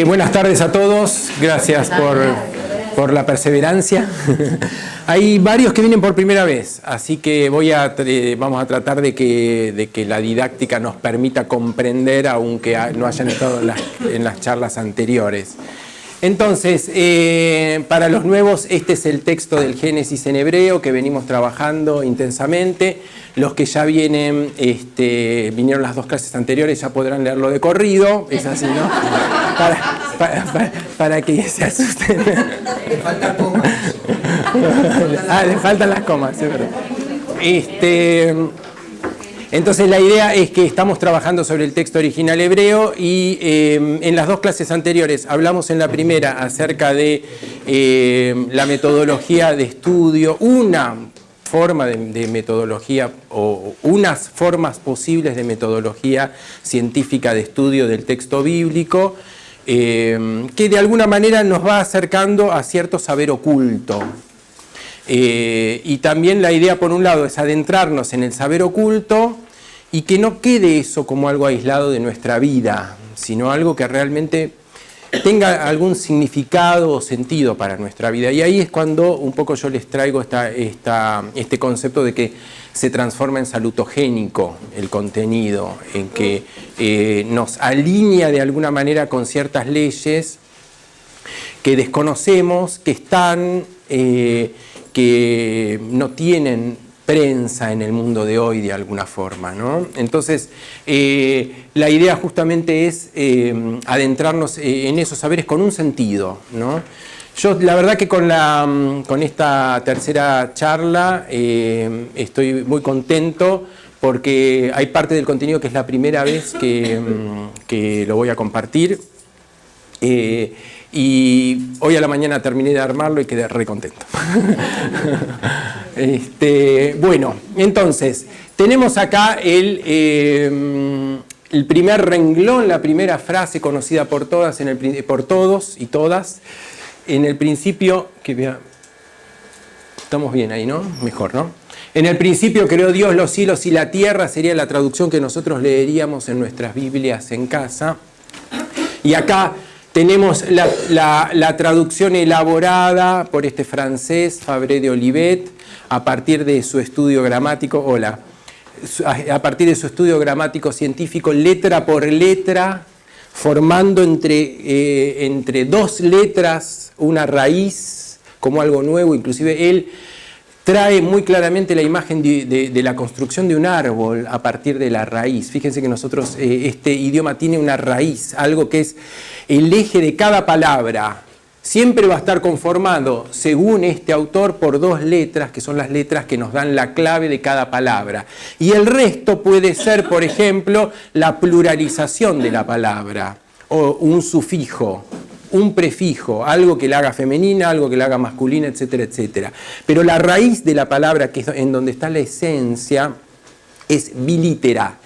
Buenas tardes a todos, gracias por la perseverancia. Hay varios que vienen por primera vez, así que vamos a tratar de que la didáctica nos permita comprender, aunque no hayan estado en las charlas anteriores. Entonces, para los nuevos, este es el texto del Génesis en hebreo que venimos trabajando intensamente. Los que ya vinieron las dos clases anteriores ya podrán leerlo de corrido, es así, ¿no? Para que se asusten. Le faltan comas. Le faltan las comas, es verdad. Entonces la idea es que estamos trabajando sobre el texto original hebreo y en las dos clases anteriores hablamos en la primera acerca de la metodología de estudio, una forma de metodología o unas formas posibles de metodología científica de estudio del texto bíblico que de alguna manera nos va acercando a cierto saber oculto. Y también la idea, por un lado, es adentrarnos en el saber oculto y que no quede eso como algo aislado de nuestra vida, sino algo que realmente tenga algún significado o sentido para nuestra vida. Y ahí es cuando un poco yo les traigo este concepto de que se transforma en salutogénico el contenido, en que nos alinea de alguna manera con ciertas leyes que desconocemos, que están, que no tienen prensa en el mundo de hoy de alguna forma, ¿no? Entonces, la idea justamente es adentrarnos en esos saberes con un sentido, ¿no? Yo, la verdad que con esta tercera charla estoy muy contento porque hay parte del contenido que es la primera vez que lo voy a compartir. Y hoy a la mañana terminé de armarlo y quedé re contento. Bueno, entonces, tenemos acá el primer renglón, la primera frase conocida por todas, por todos y todas. En el principio, estamos bien ahí, ¿no? Mejor, ¿no? En el principio creó Dios los cielos y la tierra, sería la traducción que nosotros leeríamos en nuestras Biblias en casa. Y acá tenemos la traducción elaborada por este francés, Fabre de Olivet, a partir de su estudio gramático, a partir de su estudio gramático científico, letra por letra, formando entre dos letras una raíz como algo nuevo. Inclusive él trae muy claramente la imagen de la construcción de un árbol a partir de la raíz. Fíjense que nosotros, este idioma tiene una raíz, algo que es el eje de cada palabra. Siempre va a estar conformado, según este autor, por dos letras, que son las letras que nos dan la clave de cada palabra. Y el resto puede ser, por ejemplo, la pluralización de la palabra, o un sufijo, un prefijo, algo que la haga femenina, algo que la haga masculina, etcétera, etcétera. Pero la raíz de la palabra, que es en donde está la esencia, es bilítera,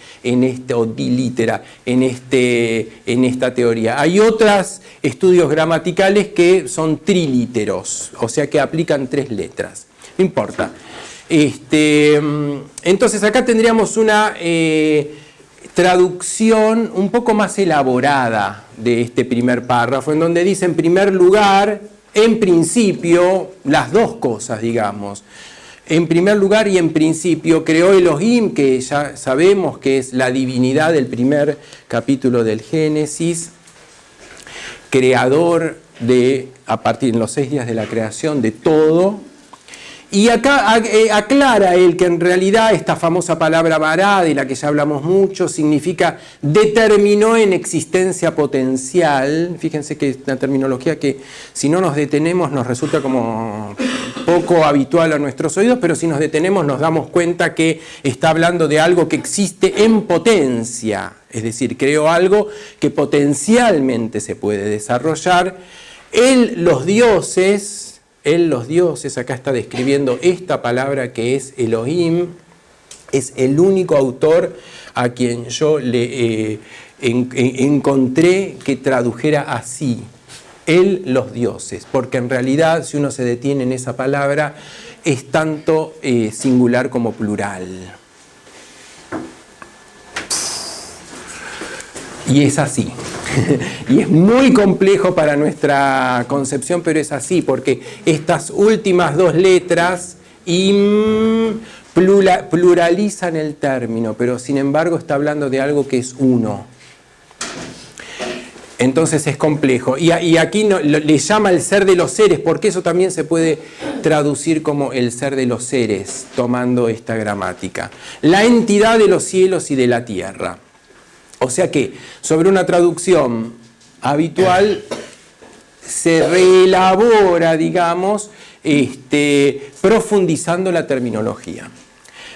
o dilítera, en esta teoría. Hay otros estudios gramaticales que son trilíteros, o sea que aplican tres letras. No importa. Entonces acá tendríamos una traducción un poco más elaborada de este primer párrafo, en donde dice en primer lugar, en principio, las dos cosas, digamos. En primer lugar y en principio creó Elohim, que ya sabemos que es la divinidad del primer capítulo del Génesis, creador a partir de los 6 días de la creación de todo. Y acá aclara él que en realidad esta famosa palabra bará, de la que ya hablamos mucho, significa determinó en existencia potencial. Fíjense que es una terminología que si no nos detenemos nos resulta como poco habitual a nuestros oídos, pero si nos detenemos nos damos cuenta que está hablando de algo que existe en potencia. Es decir, creó algo que potencialmente se puede desarrollar. Los dioses, acá está describiendo esta palabra que es Elohim, es el único autor a quien yo le encontré que tradujera así, los dioses, porque en realidad si uno se detiene en esa palabra es tanto singular como plural. Y es así. Y es muy complejo para nuestra concepción, pero es así, porque estas últimas dos letras pluralizan el término, pero sin embargo está hablando de algo que es uno. Entonces es complejo. Y aquí le llama el ser de los seres, porque eso también se puede traducir como el ser de los seres, tomando esta gramática. La entidad de los cielos y de la tierra. O sea que sobre una traducción habitual se reelabora, digamos, profundizando la terminología.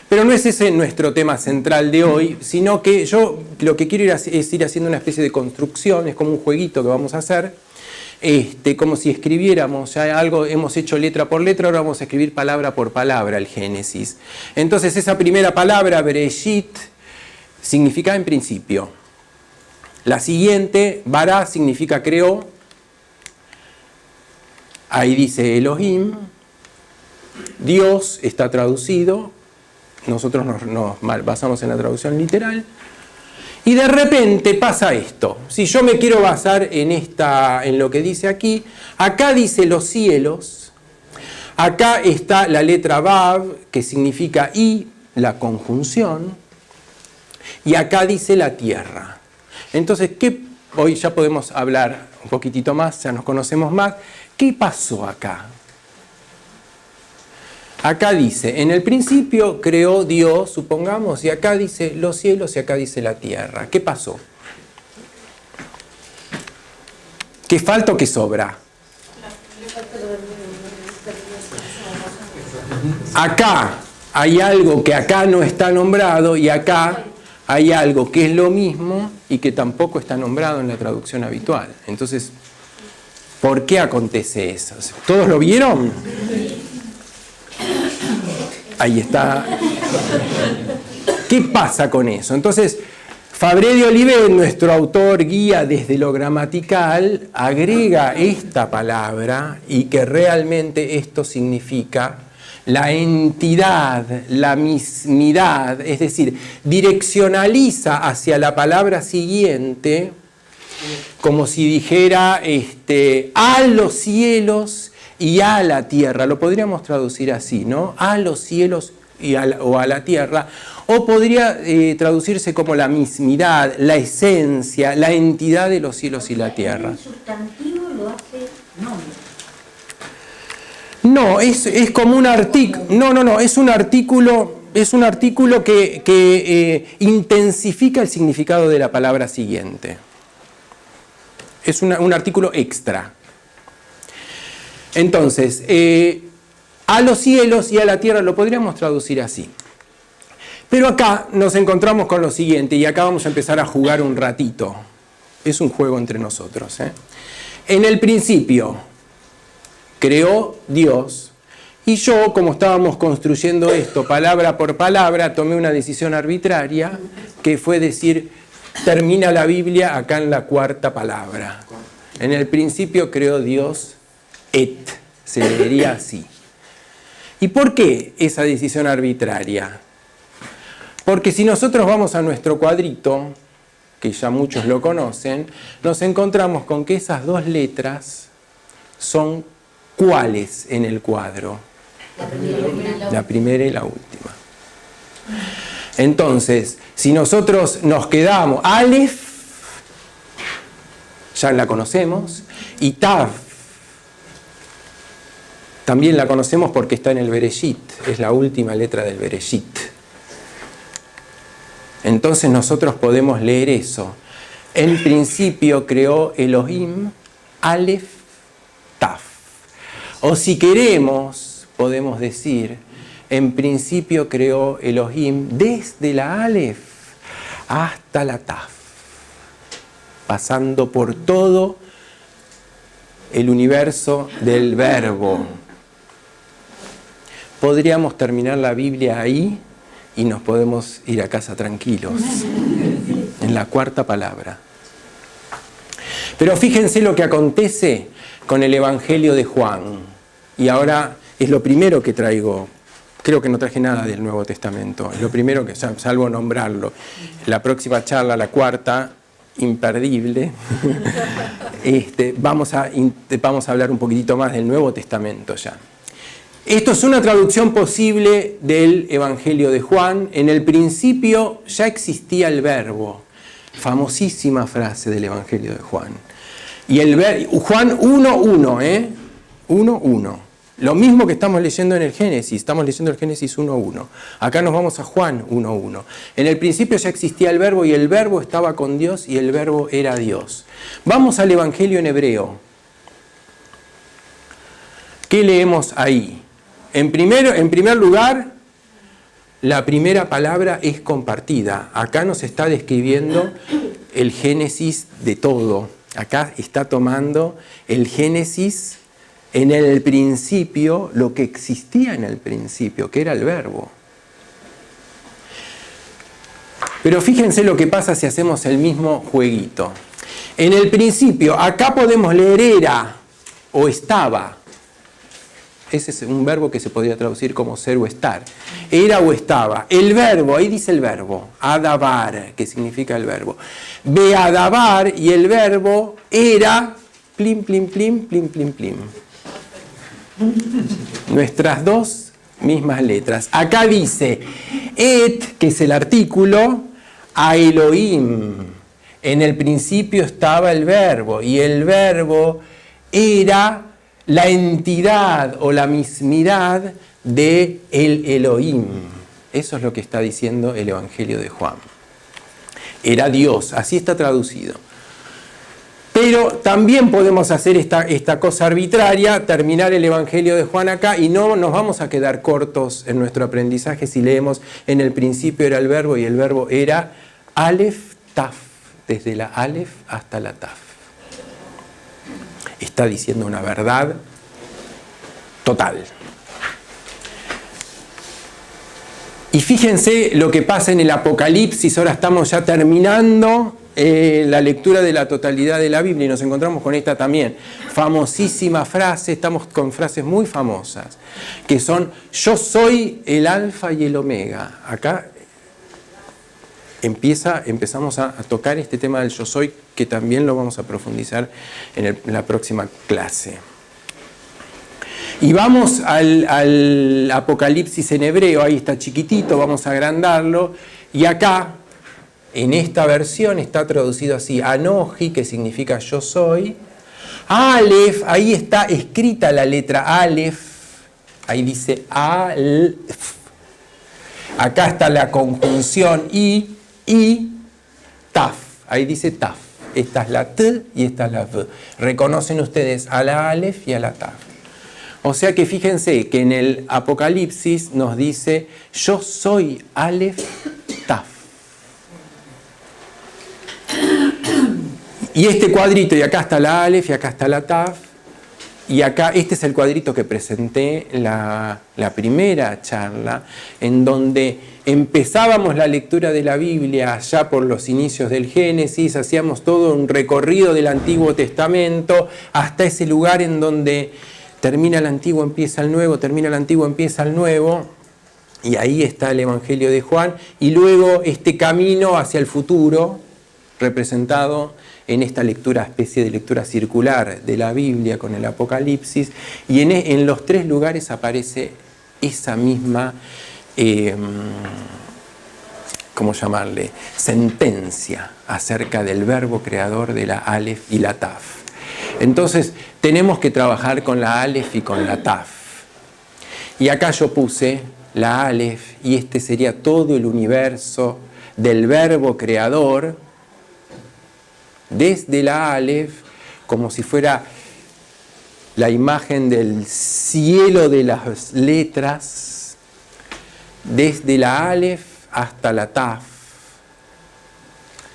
Pero no es ese nuestro tema central de hoy, sino que yo lo que quiero es ir haciendo una especie de construcción, es como un jueguito que vamos a hacer, como si escribiéramos ya algo, hemos hecho letra por letra, ahora vamos a escribir palabra por palabra el Génesis. Entonces esa primera palabra, Bereshit, significa en principio. La siguiente, Bará, significa creó. Ahí dice Elohim. Dios está traducido. Nosotros nos basamos en la traducción literal. Y de repente pasa esto. Si yo me quiero basar en lo que dice aquí, acá dice los cielos. Acá está la letra Vav, que significa y, la conjunción. Y acá dice la tierra. Entonces, hoy ya podemos hablar un poquitito más, ya nos conocemos más. ¿Qué pasó acá? Acá dice, en el principio creó Dios, supongamos, y acá dice los cielos y acá dice la tierra. ¿Qué pasó? ¿Qué falta o qué sobra? Acá hay algo que acá no está nombrado y acá hay algo que es lo mismo y que tampoco está nombrado en la traducción habitual. Entonces, ¿por qué acontece eso? ¿Todos lo vieron? Ahí está. ¿Qué pasa con eso? Entonces, Fabré de Olivet, nuestro autor guía desde lo gramatical, agrega esta palabra y que realmente esto significa la entidad, la mismidad, es decir, direccionaliza hacia la palabra siguiente como si dijera a los cielos y a la tierra. Lo podríamos traducir así, ¿no? A los cielos o a la tierra. O podría traducirse como la mismidad, la esencia, la entidad de los cielos y la tierra. El sustantivo lo hace nombre. No, es como un artículo. No, es un artículo que intensifica el significado de la palabra siguiente. Es un artículo extra. Entonces, a los cielos y a la tierra lo podríamos traducir así. Pero acá nos encontramos con lo siguiente, y acá vamos a empezar a jugar un ratito. Es un juego entre nosotros. En el principio creó Dios, y yo, como estábamos construyendo esto palabra por palabra, tomé una decisión arbitraria, que fue decir, termina la Biblia acá en la cuarta palabra. En el principio creó Dios se leería así. ¿Y por qué esa decisión arbitraria? Porque si nosotros vamos a nuestro cuadrito, que ya muchos lo conocen, nos encontramos con que esas dos letras son ¿cuáles en el cuadro? La primera y la última. Entonces, si nosotros nos quedamos, Aleph, ya la conocemos, y Tav, también la conocemos porque está en el Bereshit, es la última letra del Bereshit. Entonces nosotros podemos leer eso. En principio creó Elohim, Aleph, Tav. O si queremos, podemos decir, en principio creó Elohim desde la Aleph hasta la Tav, pasando por todo el universo del verbo. Podríamos terminar la Biblia ahí y nos podemos ir a casa tranquilos, en la cuarta palabra. Pero fíjense lo que acontece con el Evangelio de Juan. Y ahora es lo primero que traigo. Creo que no traje nada del Nuevo Testamento. Es lo primero que, salvo nombrarlo. La próxima charla, la cuarta, imperdible, vamos a hablar un poquitito más del Nuevo Testamento ya. Esto es una traducción posible del Evangelio de Juan. En el principio ya existía el verbo. Famosísima frase del Evangelio de Juan. Y Juan 1.1, 1.1. Lo mismo que estamos leyendo en el Génesis. Estamos leyendo el Génesis 1.1. Acá nos vamos a Juan 1.1. En el principio ya existía el verbo y el verbo estaba con Dios y el verbo era Dios. Vamos al Evangelio en hebreo. ¿Qué leemos ahí? En primer lugar, la primera palabra es compartida. Acá nos está describiendo el Génesis de todo. Acá está tomando el Génesis en el principio, lo que existía en el principio, que era el verbo. Pero fíjense lo que pasa si hacemos el mismo jueguito. En el principio, acá podemos leer era o estaba. Ese es un verbo que se podría traducir como ser o estar. Era o estaba. El verbo, ahí dice el verbo, adabar, que significa el verbo. Beadabar, y el verbo era plim, plim, plim, plim, plim, plim. Nuestras dos mismas letras. Acá dice et, que es el artículo, a Elohim. En el principio estaba el verbo, y el verbo era la entidad o la mismidad de el Elohim. Eso es lo que está diciendo el Evangelio de Juan. Era Dios, así está traducido. Pero también podemos hacer esta cosa arbitraria, terminar el Evangelio de Juan acá, y no nos vamos a quedar cortos en nuestro aprendizaje si leemos en el principio era el verbo y el verbo era Aleph Taf, desde la Aleph hasta la Taf. Está diciendo una verdad total. Y fíjense lo que pasa en el Apocalipsis. Ahora estamos ya terminando la lectura de la totalidad de la Biblia y nos encontramos con esta también famosísima frase. Estamos con frases muy famosas que son: yo soy el alfa y el omega. Acá empezamos a tocar este tema del yo soy, que también lo vamos a profundizar en la próxima clase. Y vamos al Apocalipsis en hebreo, ahí está chiquitito, vamos a agrandarlo, y acá, en esta versión, está traducido así: Anoji, que significa yo soy, Aleph, ahí está escrita la letra Aleph, ahí dice Aleph, acá está la conjunción y Taf, ahí dice Taf. Esta es la T y esta es la V. Reconocen ustedes a la Aleph y a la Taf. O sea que fíjense que en el Apocalipsis nos dice: yo soy Aleph Taf. Y este cuadrito, y acá está la Aleph y acá está la Taf. Y acá, este es el cuadrito que presenté la primera charla, en donde empezábamos la lectura de la Biblia allá por los inicios del Génesis, hacíamos todo un recorrido del Antiguo Testamento hasta ese lugar en donde termina el Antiguo, empieza el Nuevo, termina el Antiguo, empieza el Nuevo, y ahí está el Evangelio de Juan, y luego este camino hacia el futuro, representado en esta especie de lectura circular de la Biblia con el Apocalipsis, y en los tres lugares aparece esa misma, ¿cómo llamarle?, sentencia acerca del verbo creador de la Aleph y la Taf. Entonces tenemos que trabajar con la Aleph y con la Taf. Y acá yo puse la Aleph, y este sería todo el universo del verbo creador, desde la Aleph, como si fuera la imagen del cielo de las letras, desde la Aleph hasta la Taf,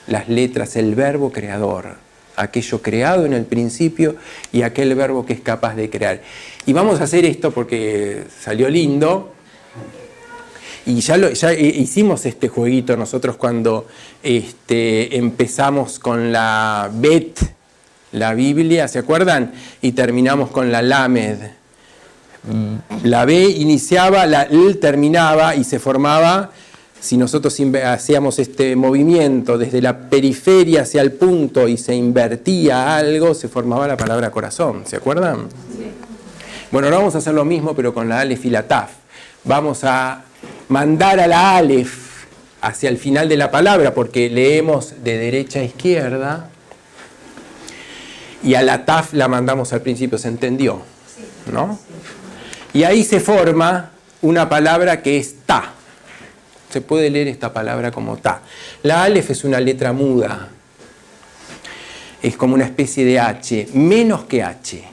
las letras, el verbo creador, aquello creado en el principio y aquel verbo que es capaz de crear. Y vamos a hacer esto porque salió lindo. Y ya hicimos este jueguito nosotros cuando empezamos con la Bet, la Biblia, ¿se acuerdan? Y terminamos con la Lamed. La B iniciaba, la L terminaba y se formaba si nosotros hacíamos este movimiento desde la periferia hacia el punto y se invertía algo, se formaba la palabra corazón, ¿se acuerdan? Sí. Bueno, ahora vamos a hacer lo mismo, pero con la alef y la taf. Vamos a mandar a la alef hacia el final de la palabra, porque leemos de derecha a izquierda, y a la taf la mandamos al principio, ¿se entendió? ¿No? Y ahí se forma una palabra que es ta. Se puede leer esta palabra como ta. La alef es una letra muda. Es como una especie de H, menos que H.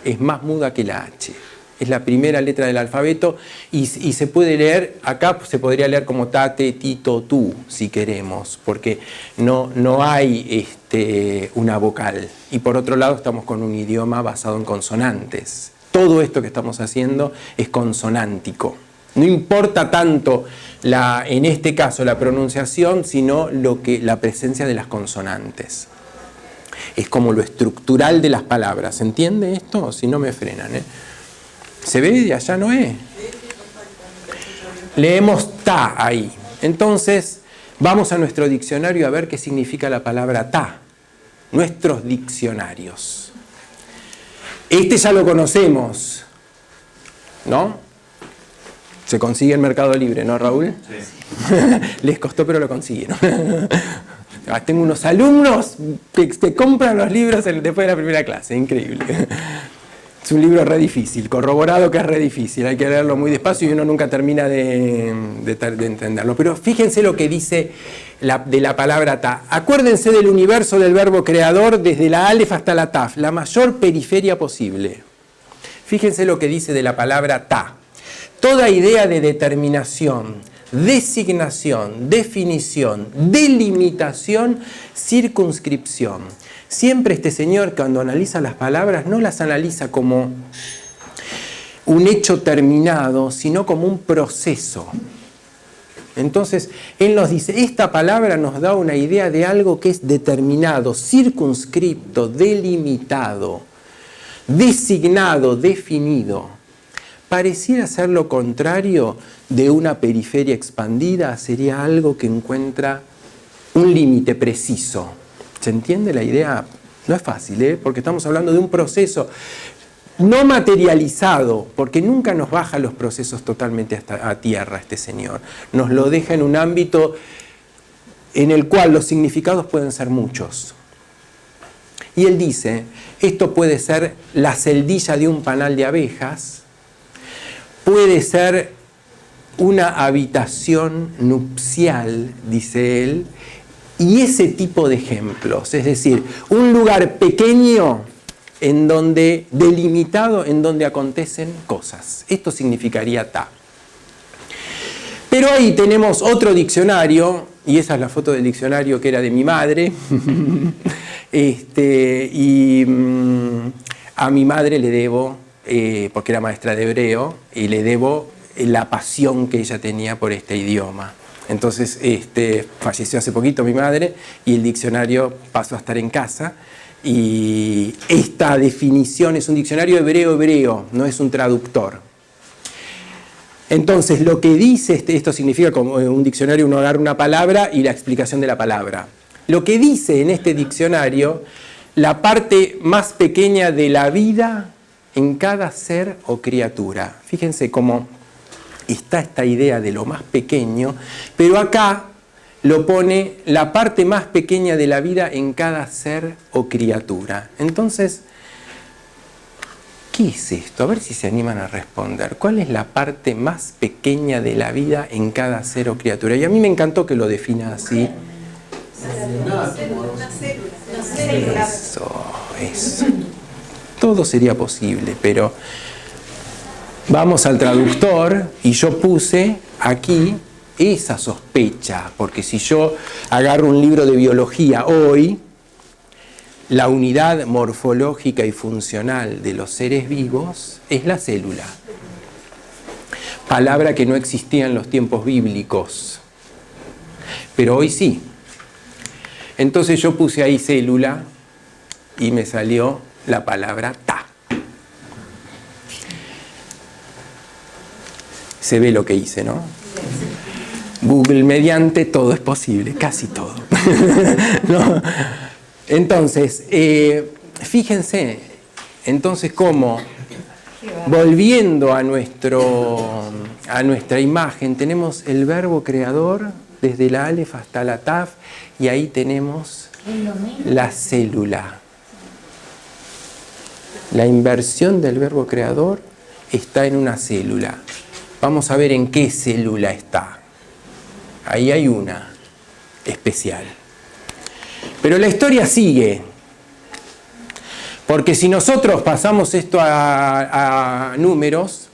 Es más muda que la H. Es la primera letra del alfabeto y se puede leer, acá se podría leer como ta, te, ti, to, tu, si queremos, porque no hay una vocal. Y por otro lado estamos con un idioma basado en consonantes. Todo esto que estamos haciendo es consonántico. No importa tanto, en este caso, la pronunciación, sino la presencia de las consonantes. Es como lo estructural de las palabras. ¿Se entiende esto? Si no me frenan, ¿eh? ¿Se ve de allá, Noé? Leemos ta ahí. Entonces, vamos a nuestro diccionario a ver qué significa la palabra ta. Nuestros diccionarios. Este ya lo conocemos, ¿no? Se consigue en Mercado Libre, ¿no, Raúl? Sí. Les costó, pero lo consiguieron. Tengo unos alumnos que compran los libros después de la primera clase, increíble. Es un libro re difícil, corroborado que es re difícil, hay que leerlo muy despacio y uno nunca termina de entenderlo. Pero fíjense lo que dice de la palabra ta. Acuérdense del universo del verbo creador desde la alef hasta la taf, la mayor periferia posible. Fíjense lo que dice de la palabra ta. Toda idea de determinación, designación, definición, delimitación, circunscripción. Siempre este señor, cuando analiza las palabras, no las analiza como un hecho terminado, sino como un proceso. Entonces, él nos dice, esta palabra nos da una idea de algo que es determinado, circunscripto, delimitado, designado, definido. Pareciera ser lo contrario de una periferia expandida, sería algo que encuentra un límite preciso. ¿Se entiende la idea? No es fácil, porque estamos hablando de un proceso no materializado, porque nunca nos baja los procesos totalmente hasta a tierra este señor. Nos lo deja en un ámbito en el cual los significados pueden ser muchos. Y él dice, esto puede ser la celdilla de un panal de abejas, puede ser una habitación nupcial, dice él, y ese tipo de ejemplos, es decir, un lugar pequeño delimitado en donde acontecen cosas. Esto significaría ta. Pero ahí tenemos otro diccionario, y esa es la foto del diccionario que era de mi madre, a mi madre le debo, porque era maestra de hebreo, y le debo la pasión que ella tenía por este idioma. Entonces falleció hace poquito mi madre y el diccionario pasó a estar en casa y esta definición es un diccionario hebreo, no es un traductor. Entonces lo que dice, esto significa como un diccionario uno agarra una palabra y la explicación de la palabra. Lo que dice en este diccionario, la parte más pequeña de la vida en cada ser o criatura. Fíjense cómo está esta idea de lo más pequeño, pero acá lo pone la parte más pequeña de la vida en cada ser o criatura. Entonces, ¿qué es esto? A ver si se animan a responder. ¿Cuál es la parte más pequeña de la vida en cada ser o criatura? Y a mí me encantó que lo defina así. Eso. Todo sería posible, pero vamos al traductor y yo puse aquí esa sospecha, porque si yo agarro un libro de biología hoy, la unidad morfológica y funcional de los seres vivos es la célula. Palabra que no existía en los tiempos bíblicos, pero hoy sí. Entonces yo puse ahí célula y me salió la palabra ta. Se ve lo que hice, ¿no? Google mediante, todo es posible, casi todo. ¿No? Entonces, fíjense, entonces cómo, volviendo a nuestra imagen, tenemos el verbo creador desde la alef hasta la taf, y ahí tenemos la célula. La inversión del verbo creador está en una célula. Vamos a ver en qué célula está. Ahí hay una especial. Pero la historia sigue. Porque si nosotros pasamos esto a números,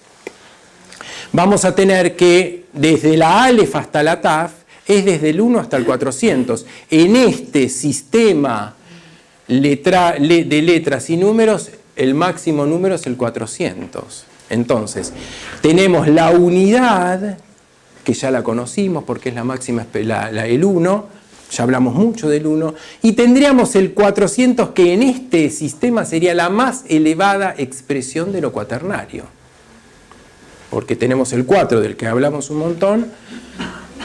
vamos a tener que desde la alef hasta la taf es desde el 1 hasta el 400. En este sistema de letras y números, el máximo número es el 400. Entonces, tenemos la unidad, que ya la conocimos porque es la máxima, el 1, ya hablamos mucho del 1, y tendríamos el 400, que en este sistema sería la más elevada expresión de lo cuaternario. Porque tenemos el 4, del que hablamos un montón,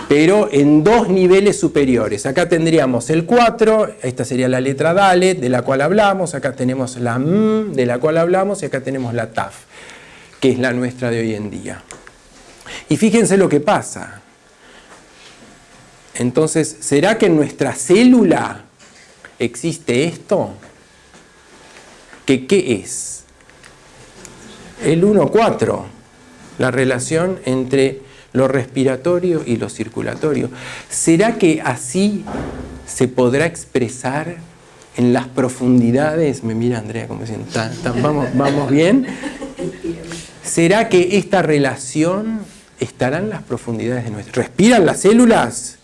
pero en 2 niveles superiores. Acá tendríamos el 4, esta sería la letra Dalet, de la cual hablamos, acá tenemos la M, de la cual hablamos, y acá tenemos la Taf, que es la nuestra de hoy en día. Y fíjense lo que pasa. Entonces, ¿será que en nuestra célula existe esto? ¿Qué es? El 1-4, la relación entre lo respiratorio y lo circulatorio. ¿Será que así se podrá expresar en las profundidades? Me mira Andrea como diciendo, ¿vamos bien? ¿Será que esta relación estará en las profundidades de nuestra? ¿Respiran las células?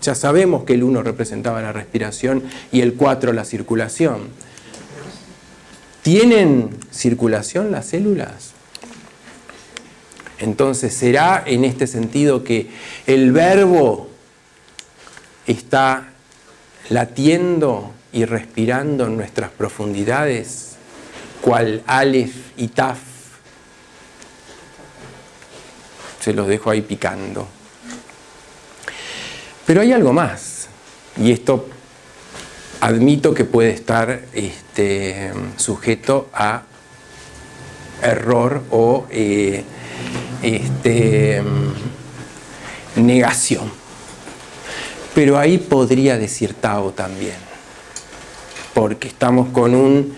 Ya sabemos que el 1 representaba la respiración y el 4 la circulación. ¿Tienen circulación las células? Entonces, ¿será en este sentido que el verbo está latiendo y respirando en nuestras profundidades, cual alef y taf? Se los dejo ahí picando. Pero hay algo más, y esto admito que puede estar sujeto a error o negación. Pero ahí podría decir Tao también, porque estamos con un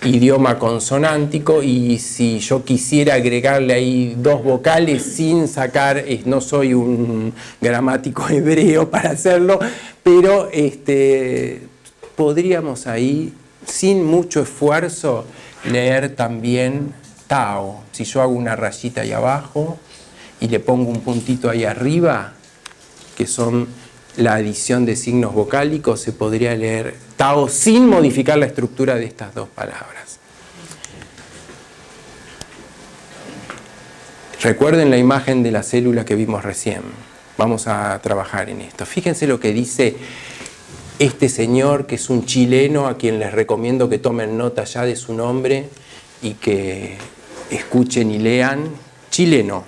idioma consonántico, y si yo quisiera agregarle ahí 2 vocales sin sacar, no soy un gramático hebreo para hacerlo, pero podríamos ahí, sin mucho esfuerzo, leer también Tao. Si yo hago una rayita ahí abajo y le pongo un puntito ahí arriba, que son la adición de signos vocálicos, se podría leer Tao sin modificar la estructura de estas 2 palabras. Recuerden la imagen de la célula que vimos recién. Vamos a trabajar en esto. Fíjense lo que dice este señor, que es un chileno, a quien les recomiendo que tomen nota ya de su nombre y que escuchen y lean. Chileno,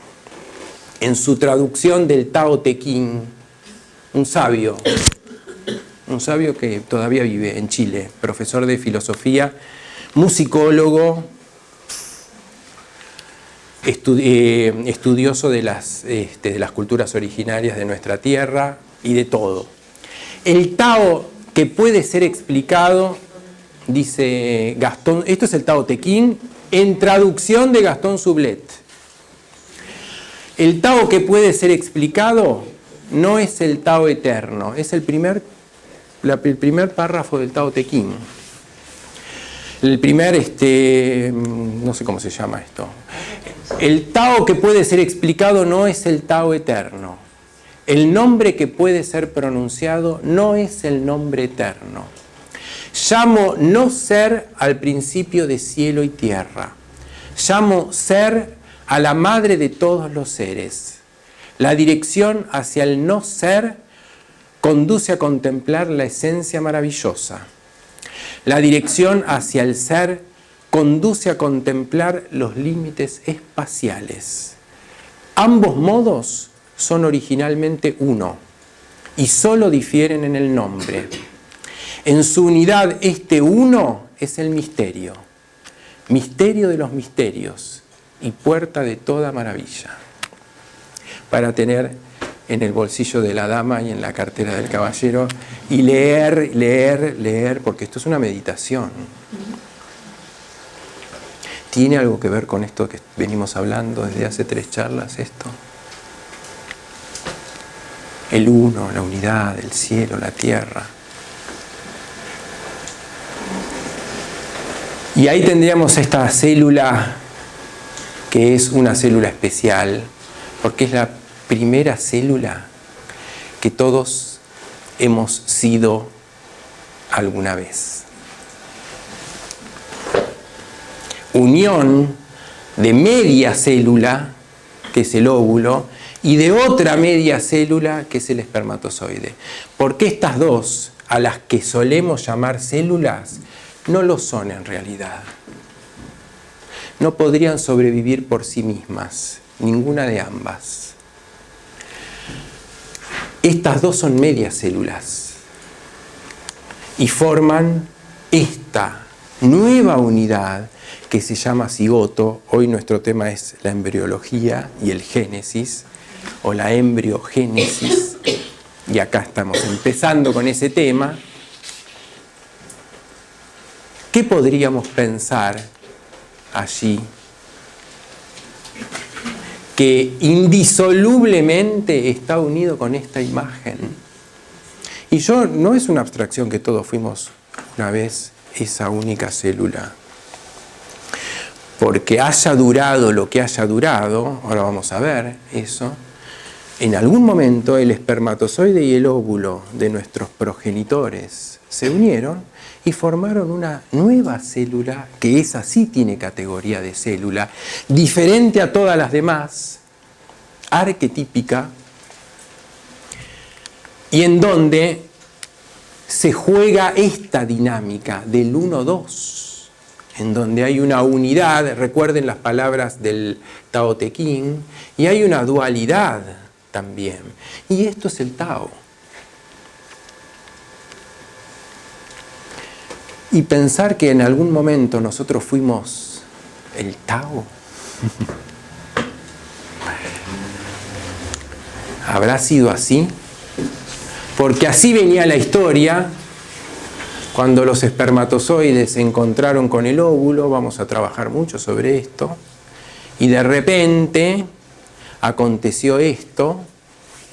en su traducción del Tao Te Ching, un sabio que todavía vive en Chile, profesor de filosofía, musicólogo, estudioso de las culturas originarias de nuestra tierra y de todo. El Tao que puede ser explicado, dice Gastón, esto es el Tao Te Ching en traducción de Gastón Sublet. El Tao que puede ser explicado no es el Tao eterno, es el primer párrafo del Tao Te Ching. El primer, no sé cómo se llama esto. El Tao que puede ser explicado no es el Tao eterno. El nombre que puede ser pronunciado no es el nombre eterno. Llamo no ser al principio de cielo y tierra. Llamo ser a la madre de todos los seres. La dirección hacia el no ser conduce a contemplar la esencia maravillosa. La dirección hacia el ser conduce a contemplar los límites espaciales. Ambos modos son originalmente uno y solo difieren en el nombre. En su unidad, este uno es el misterio, misterio de los misterios y puerta de toda maravilla, para tener en el bolsillo de la dama y en la cartera del caballero y leer, leer, leer, porque esto es una meditación. ¿Tiene algo que ver con esto que venimos hablando desde hace 3 charlas, esto? El uno, la unidad, el cielo, la tierra. Y ahí tendríamos esta célula, que es una célula especial, porque es la primera célula que todos hemos sido alguna vez. Unión de media célula, que es el óvulo, y de otra media célula, que es el espermatozoide. Porque estas dos, a las que solemos llamar células, no lo son en realidad. No podrían sobrevivir por sí mismas, ninguna de ambas. Estas dos son medias células y forman esta nueva unidad que se llama cigoto. Hoy nuestro tema es la embriología y el génesis, o la embriogénesis, y acá estamos empezando con ese tema. ¿Qué podríamos pensar allí? Que indisolublemente está unido con esta imagen. Y no es una abstracción que todos fuimos una vez esa única célula. Porque haya durado lo que haya durado, ahora vamos a ver eso, en algún momento el espermatozoide y el óvulo de nuestros progenitores se unieron y formaron una nueva célula, que esa sí tiene categoría de célula, diferente a todas las demás, arquetípica, y en donde se juega esta dinámica del 1-2, en donde hay una unidad, recuerden las palabras del Tao Te Ching, y hay una dualidad también. Y esto es el Tao. Y pensar que en algún momento nosotros fuimos el Tao. ¿Habrá sido así? Porque así venía la historia. Cuando los espermatozoides se encontraron con el óvulo, vamos a trabajar mucho sobre esto, y de repente aconteció esto,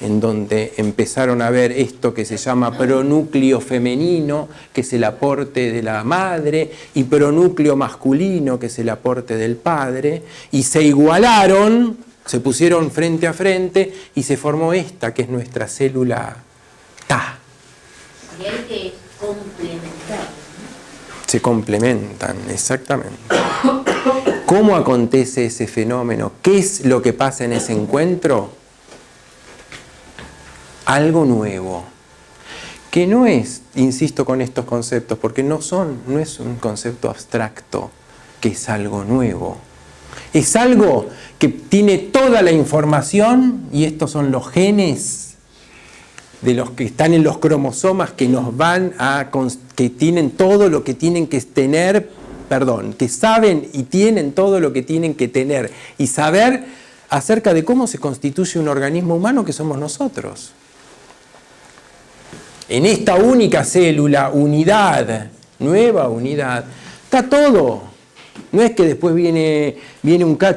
en donde empezaron a ver esto que se llama pronúcleo femenino, que es el aporte de la madre, y pronúcleo masculino, que es el aporte del padre, y se igualaron, se pusieron frente a frente, y se formó esta, que es nuestra célula Ta. Y hay que complementar. Se complementan, exactamente. ¿Cómo acontece ese fenómeno? ¿Qué es lo que pasa en ese encuentro? Algo nuevo, que no es, insisto con estos conceptos, porque no es un concepto abstracto, que es algo nuevo. Es algo que tiene toda la información, y estos son los genes de los que están en los cromosomas que nos van que tienen todo lo que tienen que tener, que saben y tienen todo lo que tienen que tener y saber acerca de cómo se constituye un organismo humano que somos nosotros. En esta única célula, unidad, nueva unidad, está todo. No es que después viene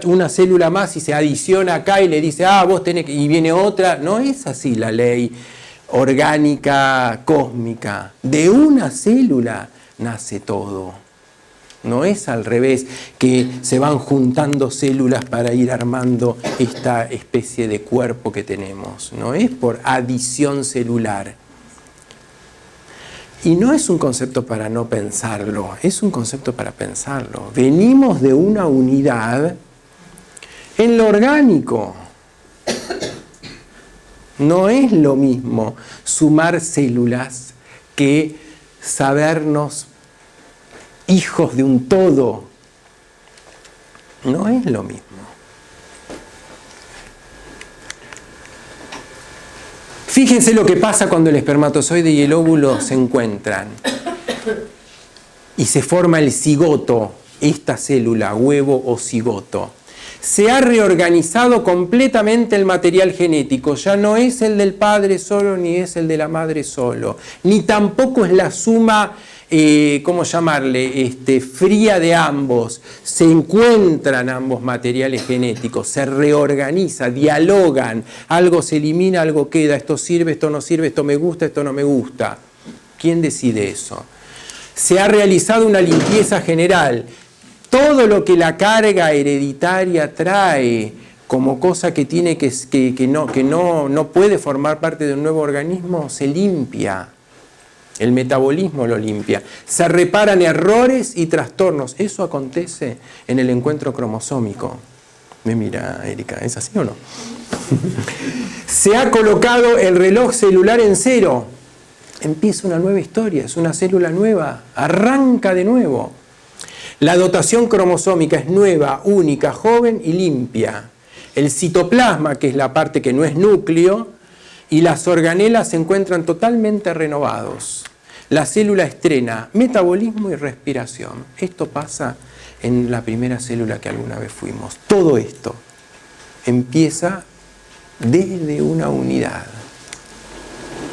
una célula más y se adiciona acá y le dice, vos tenés que, y viene otra. No es así la ley orgánica, cósmica. De una célula nace todo. No es al revés, que se van juntando células para ir armando esta especie de cuerpo que tenemos. No es por adición celular. Y no es un concepto para no pensarlo, es un concepto para pensarlo. Venimos de una unidad en lo orgánico. No es lo mismo sumar células que sabernos hijos de un todo. No es lo mismo. Fíjense lo que pasa cuando el espermatozoide y el óvulo se encuentran y se forma el cigoto, esta célula, huevo o cigoto. Se ha reorganizado completamente el material genético, ya no es el del padre solo ni es el de la madre solo, ni tampoco es la suma, ¿cómo llamarle?, fría de ambos. Se encuentran ambos materiales genéticos, se reorganiza, dialogan, algo se elimina, algo queda, esto sirve, esto no sirve, esto me gusta, esto no me gusta. ¿Quién decide eso? Se ha realizado una limpieza general. Todo lo que la carga hereditaria trae como cosa que tiene que no puede formar parte de un nuevo organismo, se limpia. El metabolismo lo limpia. Se reparan errores y trastornos. Eso acontece en el encuentro cromosómico. Me mira, Erika, ¿es así o no? Se ha colocado el reloj celular en cero. Empieza una nueva historia, es una célula nueva, arranca de nuevo. La dotación cromosómica es nueva, única, joven y limpia. El citoplasma, que es la parte que no es núcleo, y las organelas se encuentran totalmente renovados. La célula estrena metabolismo y respiración. Esto pasa en la primera célula que alguna vez fuimos. Todo esto empieza desde una unidad.